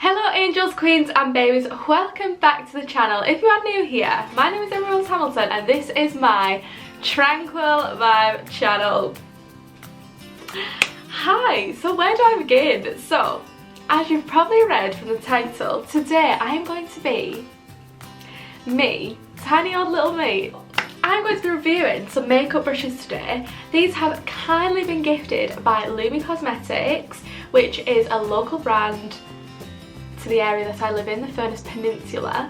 Hello angels, queens and babies, welcome back to the channel. If you are new here, my name is Hamilton and this is my tranquil vibe channel. Hi, so where do I begin? So, as you've probably read from the title, today I am going to be me, tiny old little me. I'm going to be reviewing some makeup brushes today. These have kindly been gifted by Lumi Cosmetics, which is a local brand to the area that I live in, the Furness Peninsula,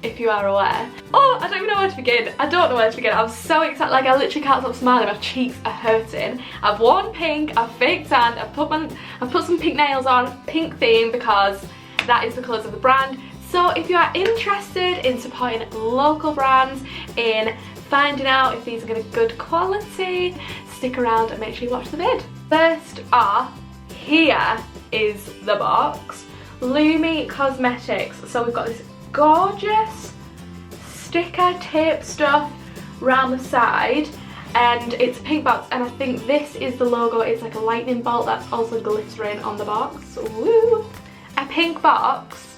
if you are aware. Oh, I don't even know where to begin. I don't know where to begin. I'm so excited, like I literally can't stop smiling, my cheeks are hurting. I've worn pink, I've faked tanned, I've put some pink nails on, pink theme because that is the colours of the brand. So if you are interested in supporting local brands, in finding out if these are going to be good quality, stick around and make sure you watch the vid. First off, here is the box. Lumi Cosmetics. So we've got this gorgeous sticker tape stuff around the side and it's a pink box, and I think this is the logo. It's like a lightning bolt that's also glittering on the box. Woo! A pink box.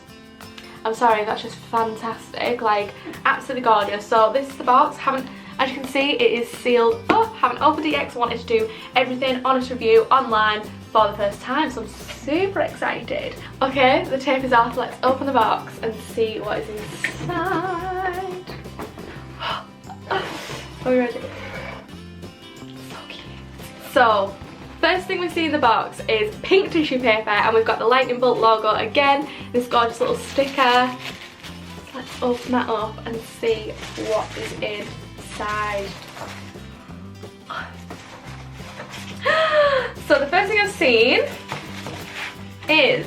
I'm sorry, that's just fantastic, like absolutely gorgeous. So this is the box. As you can see, it is sealed up. Haven't opened it yet because I wanted to do everything honest review online for the first time, so I'm super excited. Okay, the tape is off. Let's open the box and see what is inside. Are we ready? So cute. So, first thing we see in the box is pink tissue paper, and we've got the lightning bolt logo again, this gorgeous little sticker. Let's open that up and see what is inside. So the first thing I've seen is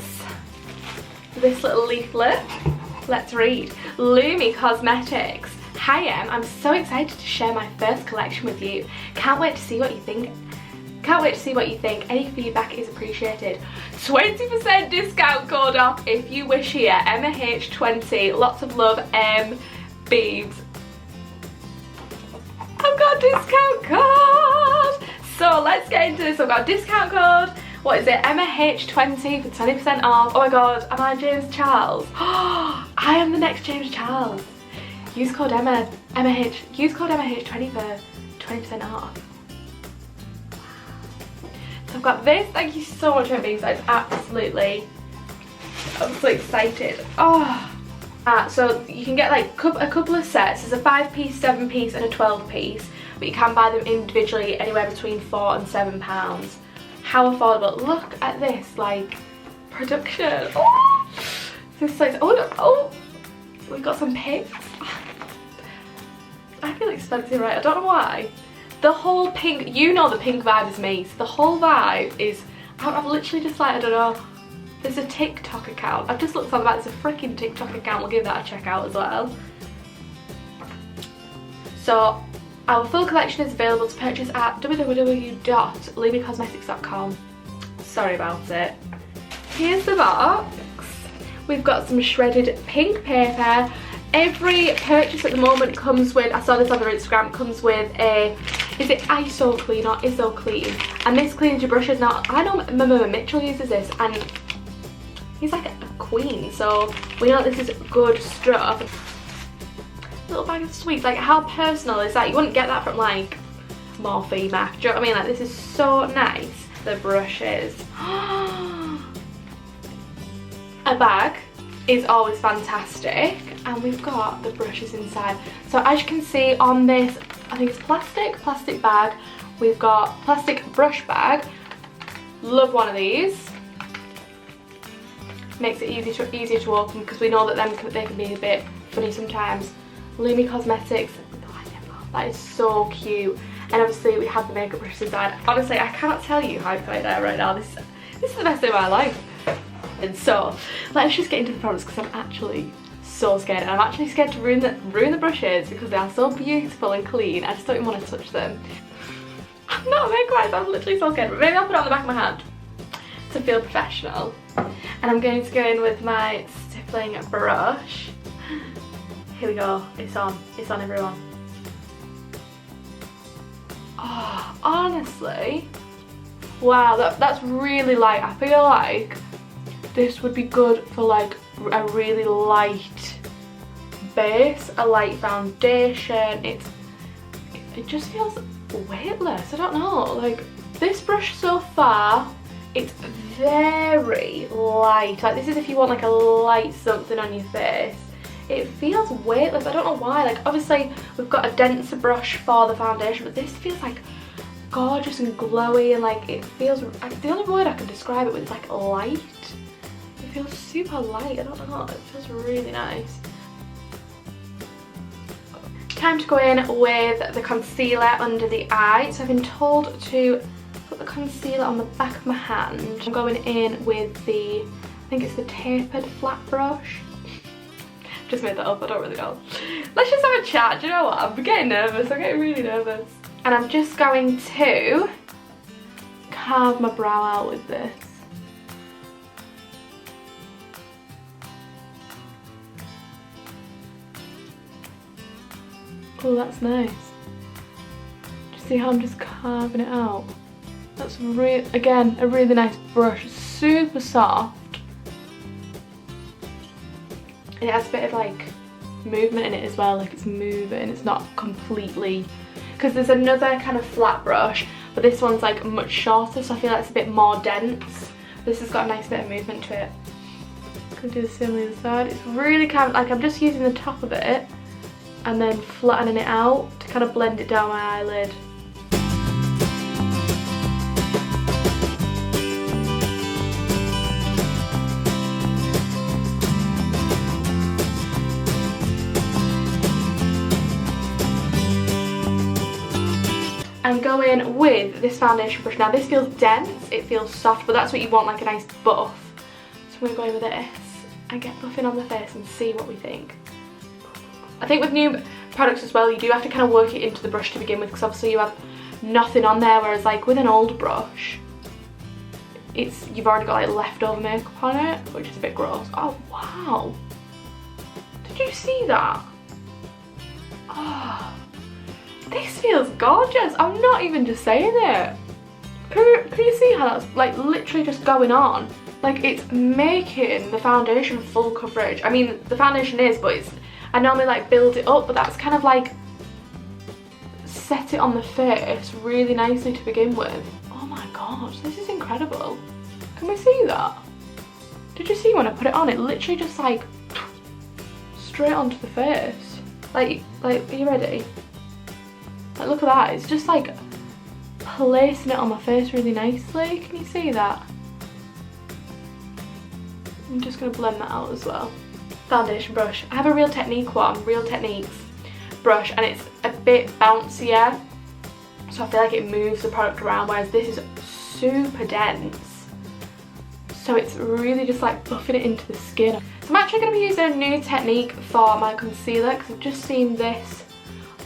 this little leaflet. Let's read. Lumi Cosmetics. Hi I'm so excited to share my first collection with you. Can't wait to see what you think. Any feedback is appreciated. 20% discount code off if you wish here. MAH20. Lots of love, AQB'S. I've got a discount code. So let's get into this. I've got a discount code. What is it? MAH20 for 20% off. Oh my god, am I James Charles? I am the next James Charles. Use code use code MAH20 for 20% off. So I've got this. Thank you so much for being so absolutely. I'm so excited. Oh. So you can get like a couple of sets. There's a 5-piece, 7-piece and a 12-piece, but you can buy them individually anywhere between £4 and £7. How affordable. Look at this, like, production. Oh, this size. Oh, we've got some pinks. I feel expensive, right? I don't know why. The whole pink, you know the pink vibe is me. So the whole vibe is, I've literally just like, I don't know. There's a TikTok account. I've just looked on that. There's a freaking TikTok account. We'll give that a check out as well. So our full collection is available to purchase at www.lumicosmetics.com. Sorry about it. Here's the box. We've got some shredded pink paper. Every purchase at the moment comes with, I saw this on their Instagram, comes with a, is it ISO Clean or ISO Clean? And this cleans your brushes. Now, I know my mum Mitchell uses this and he's like a queen, so we know this is good stuff. Little bag of sweets, like how personal is that? You wouldn't get that from like Morphe Mac, do you know what I mean? Like this is so nice. The brushes. A bag is always fantastic, and we've got the brushes inside. So as you can see on this, I think it's plastic bag, we've got plastic brush bag. Love one of these. Makes it easier to open because we know that they can be a bit funny sometimes. Lumi Cosmetics, that is so cute. And obviously we have the makeup brushes inside. Honestly, I can't tell you how excited I am right now. This is the best day of my life. And so let's just get into the products because I'm actually so scared. And I'm actually scared to ruin the brushes because they are so beautiful and clean. I just don't even want to touch them. I'm not a makeup artist, I'm literally so scared. But maybe I'll put it on the back of my hand to feel professional. And I'm going to go in with my stippling brush. Here we go, it's on everyone. Oh, honestly, wow, that's really light. I feel like this would be good for like a really light base, a light foundation. It just feels weightless. I don't know, like this brush so far, it's very light. Like this is if you want like a light something on your face. It feels weightless. I don't know why. Like obviously we've got a denser brush for the foundation, but this feels like gorgeous and glowy, and like it feels, the only word I can describe it with is like light. It feels super light. I don't know, it feels really nice. Time to go in with the concealer under the eye. So I've been told to put the concealer on the back of my hand. I'm going in with the, I think it's the tapered flat brush. Just made that up, I don't really know. Let's just have a chat. Do you know what? I'm getting nervous. I'm getting really nervous. And I'm just going to carve my brow out with this. Oh, that's nice. Do you see how I'm just carving it out? That's again, a really nice brush. Super soft. And it has a bit of like movement in it as well, like it's moving, it's not completely, because there's another kind of flat brush, but this one's like much shorter, so I feel like it's a bit more dense. This has got a nice bit of movement to it. Can do the same on the other side. It's really kind of like, I'm just using the top of it and then flattening it out to kind of blend it down my eyelid. And go in with this foundation brush. Now this feels dense, it feels soft, but that's what you want, like a nice buff. So we're going to go in with this and get buffing on the face and see what we think. I think with new products as well, you do have to kind of work it into the brush to begin with, because obviously you have nothing on there, whereas like with an old brush, you've already got like leftover makeup on it, which is a bit gross. Oh wow, did you see that? Oh, this feels gorgeous. I'm not even just saying it. Can you see how that's like literally just going on? Like it's making the foundation full coverage. I mean, the foundation is, but I normally like build it up, but that's kind of like set it on the face really nicely to begin with. Oh my gosh, this is incredible. Can we see that? Did you see when I put it on? It literally just like straight onto the face. Like, are you ready? Like, look at that. It's just like placing it on my face really nicely. Can you see that? I'm just going to blend that out as well. Foundation brush. I have a Real Technique one, Real Techniques brush, and it's a bit bouncier, so I feel like it moves the product around, whereas this is super dense, so it's really just like buffing it into the skin. So I'm actually going to be using a new technique for my concealer, because I've just seen this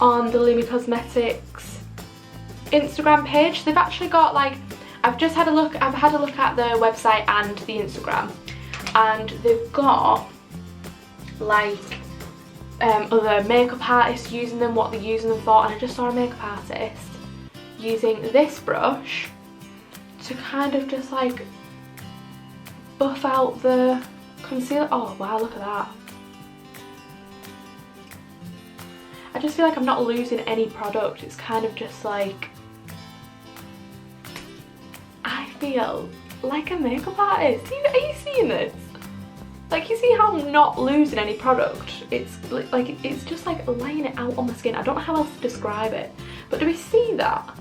on the Lumi Cosmetics Instagram page. They've actually got like, I've had a look at the website and the Instagram, and they've got like other makeup artists using them, what they're using them for, and I just saw a makeup artist using this brush to kind of just like buff out the concealer. Oh wow, look at that. I just feel like I'm not losing any product. It's kind of just like, I feel like a makeup artist. Are you seeing this? Like, you see how I'm not losing any product? It's like, it's just like laying it out on the skin. I don't know how else to describe it, but do we see that?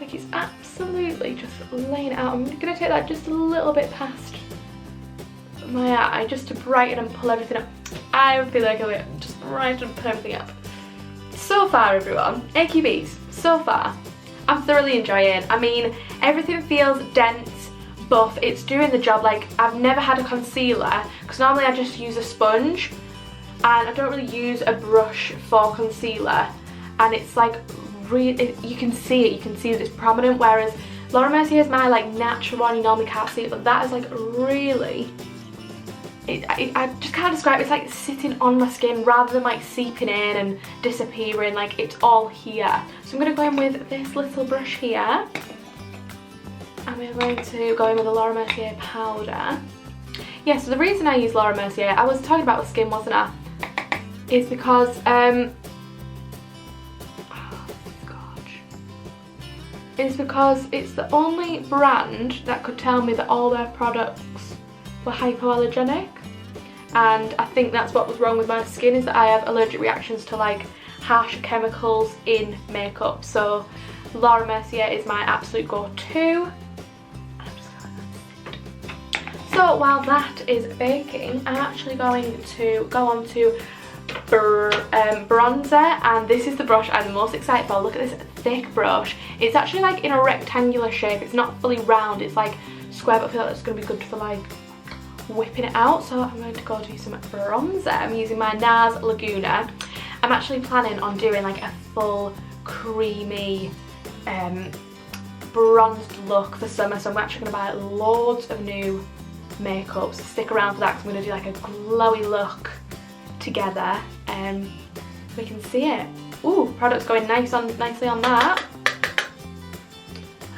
Like, it's absolutely just laying it out. I'm gonna take that just a little bit past my eye, just to brighten and pull everything up. I feel like I just brighten and pull everything up. So far, everyone, AQB'S, so far, I'm thoroughly enjoying. I mean, everything feels dense, buff, it's doing the job. Like, I've never had a concealer, because normally I just use a sponge, and I don't really use a brush for concealer, and it's like, really, you can see that it's prominent, whereas Laura Mercier is my like natural one, you normally can't see it, but that is like really, I just can't describe it. It's like sitting on my skin rather than like seeping in and disappearing, like it's all here. So I'm going to go in with this little brush here, And we're going to go in with the Laura Mercier powder. Yeah, so the reason I use Laura Mercier, I was talking about the skin, wasn't I? Is because, it's because it's the only brand that could tell me that all their products were hypoallergenic. And I think that's what was wrong with my skin, is that I have allergic reactions to like harsh chemicals in makeup. So Laura Mercier is my absolute go-to. So while that is baking, I'm actually going to go on to bronzer, and this is the brush I'm the most excited for. Look at this thick brush. It's actually like in a rectangular shape. It's not fully round, it's like square, but I feel like it's going to be good for like whipping it out. So I'm going to go do some bronzer. I'm using my NARS Laguna. I'm actually planning on doing like a full creamy bronzed look for summer, so I'm actually going to buy loads of new makeup, so stick around for that because I'm going to do like a glowy look together. We can see it. Ooh, product's going nicely on that.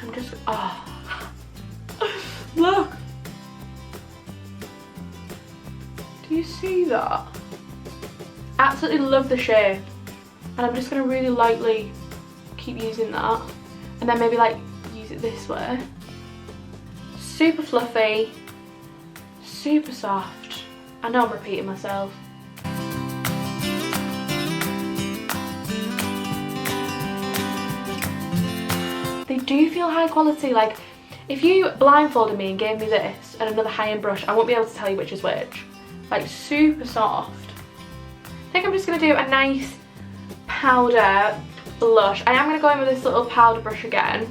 I'm just, oh, look. Do you see that? Absolutely love the shape, and I'm just going to really lightly keep using that, and then maybe like use it this way. Super fluffy, super soft. I know I'm repeating myself. They do feel high quality. Like if you blindfolded me and gave me this and another high-end brush, I won't be able to tell you which is which. Like super soft. I think I'm just going to do a nice powder blush. I am going to go in with this little powder brush again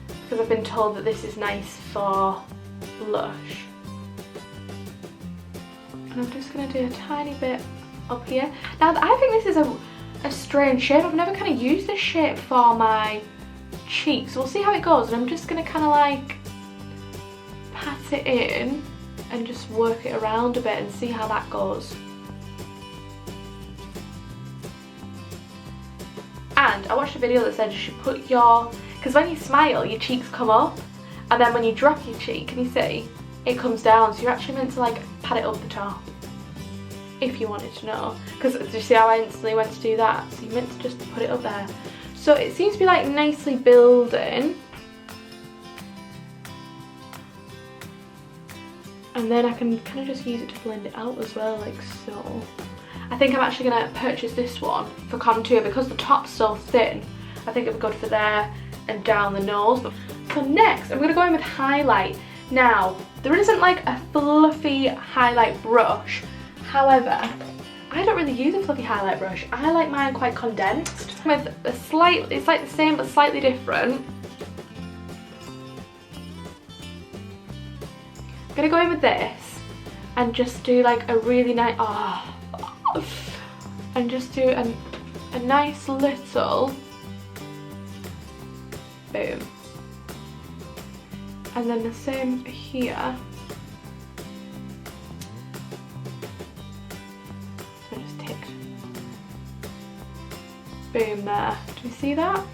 because I've been told that this is nice for blush. And I'm just going to do a tiny bit up here. Now I think this is a strange shape. I've never kind of used this shape for my cheeks. We'll see how it goes, and I'm just going to kind of like pat it in and just work it around a bit and see how that goes. And I watched a video that said you should put your, because when you smile your cheeks come up, and then when you drop your cheek, can you see, it comes down, so you're actually meant to like pat it up the top, if you wanted to know. Because do you see how I instantly went to do that? So you meant to just put it up there. So it seems to be like nicely building. And then I can kind of just use it to blend it out as well, like so. I think I'm actually going to purchase this one for contour because the top's so thin. I think it'll be good for there and down the nose. So next, I'm going to go in with highlight. Now, there isn't like a fluffy highlight brush. However, I don't really use a fluffy highlight brush. I like mine quite condensed. With a slight, it's like the same but slightly different. I'm going to go in with this and just do like a really nice, and just do a nice little boom. And then the same here. So I just ticked. Boom there. Do you see that?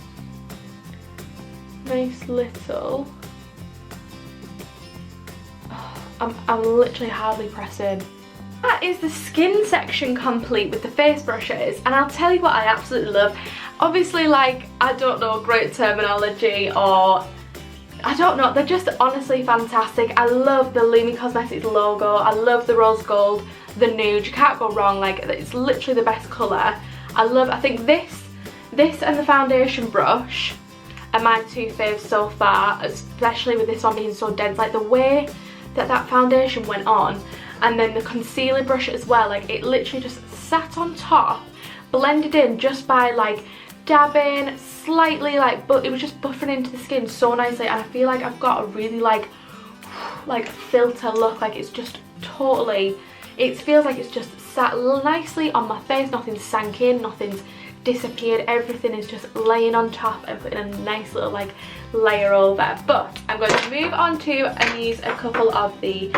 Nice little. Oh, I'm literally hardly pressing. That is the skin section complete with the face brushes, and I'll tell you what I absolutely love. Obviously, like, I don't know great terminology, or I don't know, they're just honestly fantastic. I love the Lumi Cosmetics logo, I love the rose gold, the nude, you can't go wrong, like it's literally the best colour. I think this and the foundation brush are my two faves so far, especially with this one being so dense. Like the way that foundation went on, and then the concealer brush as well, like it literally just sat on top, blended in just by like dabbing slightly, like, but it was just buffering into the skin so nicely. And I feel like I've got a really like filter look. Like it's just totally, it feels like it's just sat nicely on my face. Nothing's sank in, nothing's disappeared, everything is just laying on top and putting a nice little like layer over. But I'm going to move on to and use a couple of the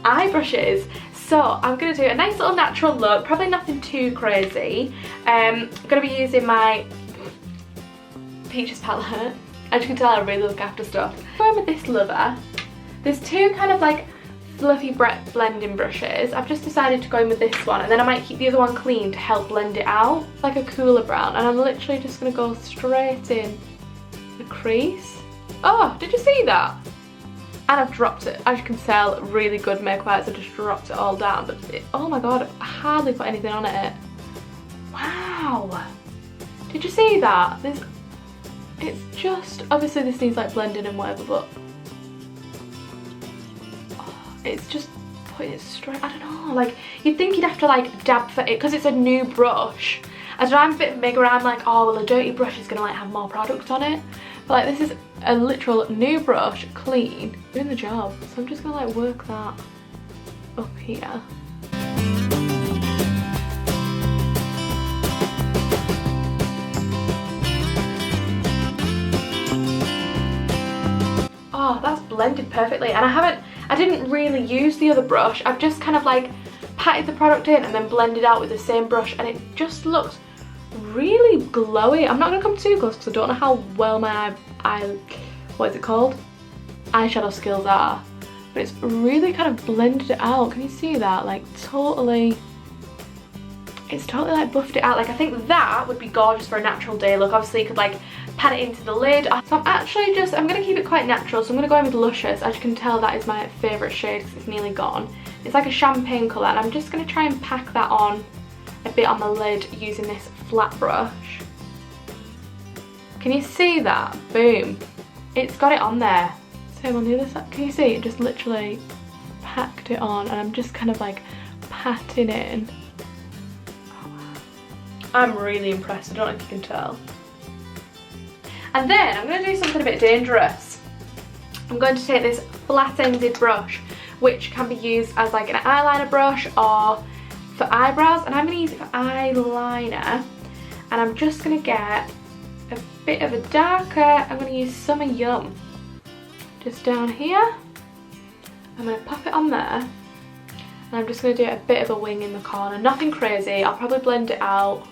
eye brushes. So I'm going to do a nice little natural look, probably nothing too crazy. I'm going to be using my Peaches palette. As you can tell, I really look after stuff. Going with this lover, there's two kind of like fluffy blending brushes. I've just decided to go in with this one, and then I might keep the other one clean to help blend it out. It's like a cooler brown, and I'm literally just gonna go straight in the crease. Oh, did you see that? And I've dropped it. As you can tell, really good makeup artists, I just dropped it all down. But oh my god, I hardly put anything on it. Wow. Did you see that? It's just, obviously this needs like blending and whatever, but it's just putting it straight. I don't know, like you'd think you'd have to like dab for it because it's a new brush. As I'm a bit bigger, I'm like, oh well, a dirty brush is gonna like have more product on it. But like this is a literal new brush, clean, doing the job. So I'm just gonna like work that up here. Oh, that's blended perfectly, and I didn't really use the other brush. I've just kind of like patted the product in and then blended out with the same brush, and it just looks really glowy. I'm not gonna come too close because I don't know how well my what is it called? Eyeshadow skills are, but it's really kind of blended it out. Can you see that? Like totally, it's totally like buffed it out. Like I think that would be gorgeous for a natural day look. Obviously you could like pat it into the lid. So I'm gonna keep it quite natural. So I'm gonna go in with Luscious. As you can tell, that is my favourite shade because it's nearly gone. It's like a champagne colour, and I'm just gonna try and pack that on a bit on the lid using this flat brush. Can you see that? Boom. It's got it on there. Same on the other side. Can you see? It just literally packed it on, and I'm just kind of like patting in. I'm really impressed. I don't know if you can tell. And then I'm going to do something a bit dangerous. I'm going to take this flat-ended brush, which can be used as like an eyeliner brush or for eyebrows, and I'm going to use it for eyeliner. And I'm just going to get a bit of a darker, I'm going to use Summer Yum just down here. I'm going to pop it on there, and I'm just going to do a bit of a wing in the corner. Nothing crazy. I'll probably blend it out.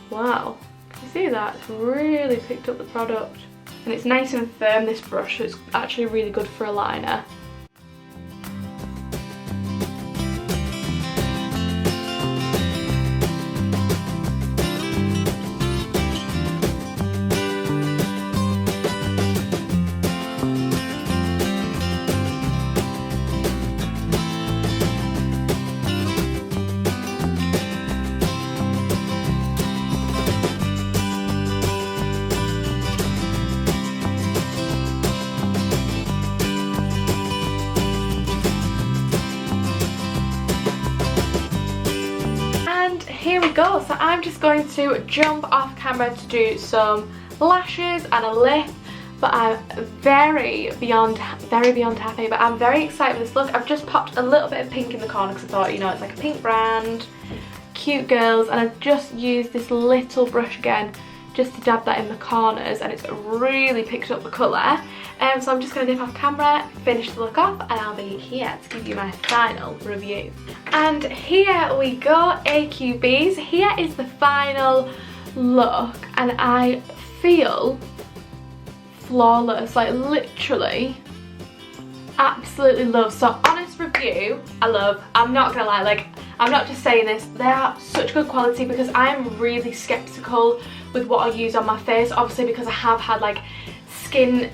Wow, can you see that? It's really picked up the product. And it's nice and firm, this brush, so it's actually really good for a liner. Here we go. So I'm just going to jump off camera to do some lashes and a lip, but I'm very beyond happy. But I'm very excited with this look. I've just popped a little bit of pink in the corner because I thought, you know, it's like a pink brand, cute girls, and I've just used this little brush again just to dab that in the corners, and it's really picked up the colour. So I'm just going to dip off camera, finish the look off, and I'll be here to give you my final review. And here we go, AQB'S. Here is the final look, and I feel flawless, like literally absolutely love. So honest review, I love. I'm not gonna lie, like I'm not just saying this, they are such good quality because I'm really skeptical with what I use on my face, obviously because I have had like skin,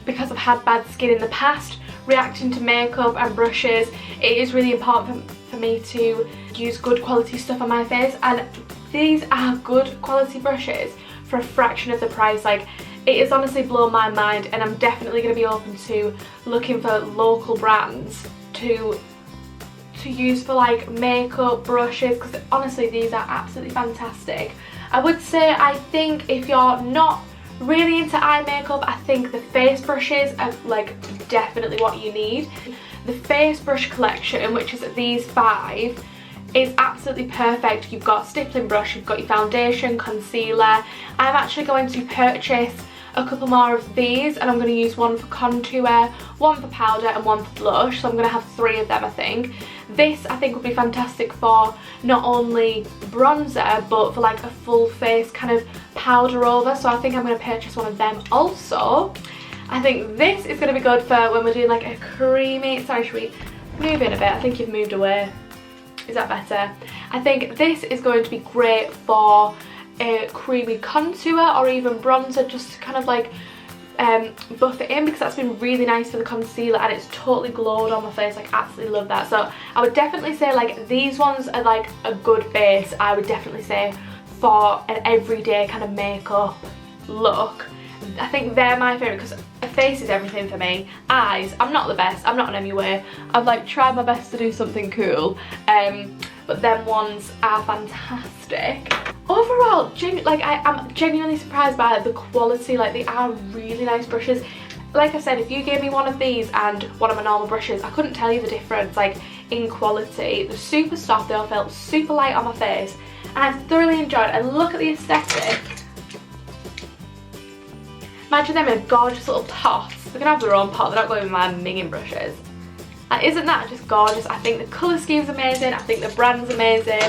because I've had bad skin in the past, reacting to makeup and brushes. It is really important for me to use good quality stuff on my face, and these are good quality brushes for a fraction of the price. Like, it has honestly blown my mind, and I'm definitely going to be open to looking for local brands to use for like makeup brushes, because honestly these are absolutely fantastic. I would say, I think if you're not really into eye makeup, I think the face brushes are like definitely what you need. The face brush collection, which is these 5, is absolutely perfect. You've got stippling brush, you've got your foundation, concealer. I'm actually going to purchase a couple more of these, and I'm going to use one for contour, one for powder, and one for blush. So I'm going to have 3 of them, I think. This I think would be fantastic for not only bronzer but for like a full face kind of powder over, so I think I'm going to purchase one of them also. I think this is going to be good for when we're doing like a creamy, sorry, should we move in a bit? I think you've moved away. Is that better? I think this is going to be great for a creamy contour or even bronzer, just to kind of like buff it in, because that's been really nice for the concealer and it's totally glowed on my face. Like, absolutely love that. So I would definitely say like these ones are like a good base, I would definitely say, for an everyday kind of makeup look. I think they're my favourite because a face is everything for me. Eyes, I'm not the best, I'm not an MUA. I've like tried my best to do something cool, but them ones are fantastic. Overall, I'm genuinely surprised by the quality. Like, they are really nice brushes. Like I said, if you gave me one of these and one of my normal brushes, I couldn't tell you the difference like in quality. They're super soft, they all felt super light on my face, and I thoroughly enjoyed it. And look at the aesthetic. Imagine them in gorgeous little pots. They're gonna have their own pot, they're not going with my minging brushes. Isn't that just gorgeous? I think the colour scheme's amazing, I think the brand's amazing,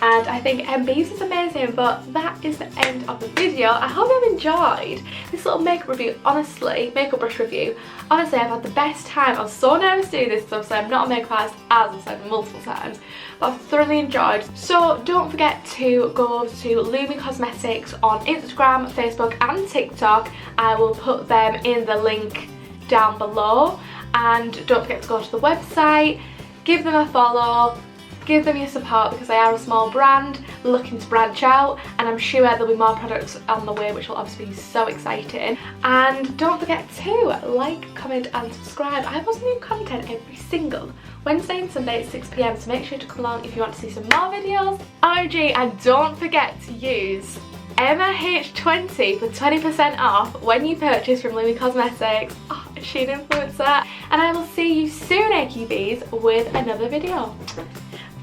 and I think AQB'S is amazing. But that is the end of the video. I hope you've enjoyed this little makeup review. Honestly, makeup brush review. Honestly, I've had the best time. I was so nervous doing this stuff, so I'm not a makeup artist, as I've said multiple times, but I've thoroughly enjoyed. So don't forget to go over to Lumi Cosmetics on Instagram, Facebook and TikTok. I will put them in the link down below. And don't forget to go to the website, give them a follow, give them your support, because they are a small brand looking to branch out, and I'm sure there'll be more products on the way, which will obviously be so exciting. And don't forget to like, comment and subscribe. I post new content every single Wednesday and Sunday at 6 PM, so make sure to come along if you want to see some more videos. OMG, and don't forget to use EmmaH20 for 20% off when you purchase from Lumi Cosmetics. Oh, she an influencer. And I will see you soon, AQB'S, with another video.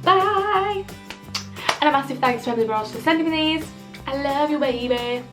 Bye! And a massive thanks to Emily Rose for sending me these. I love you, baby.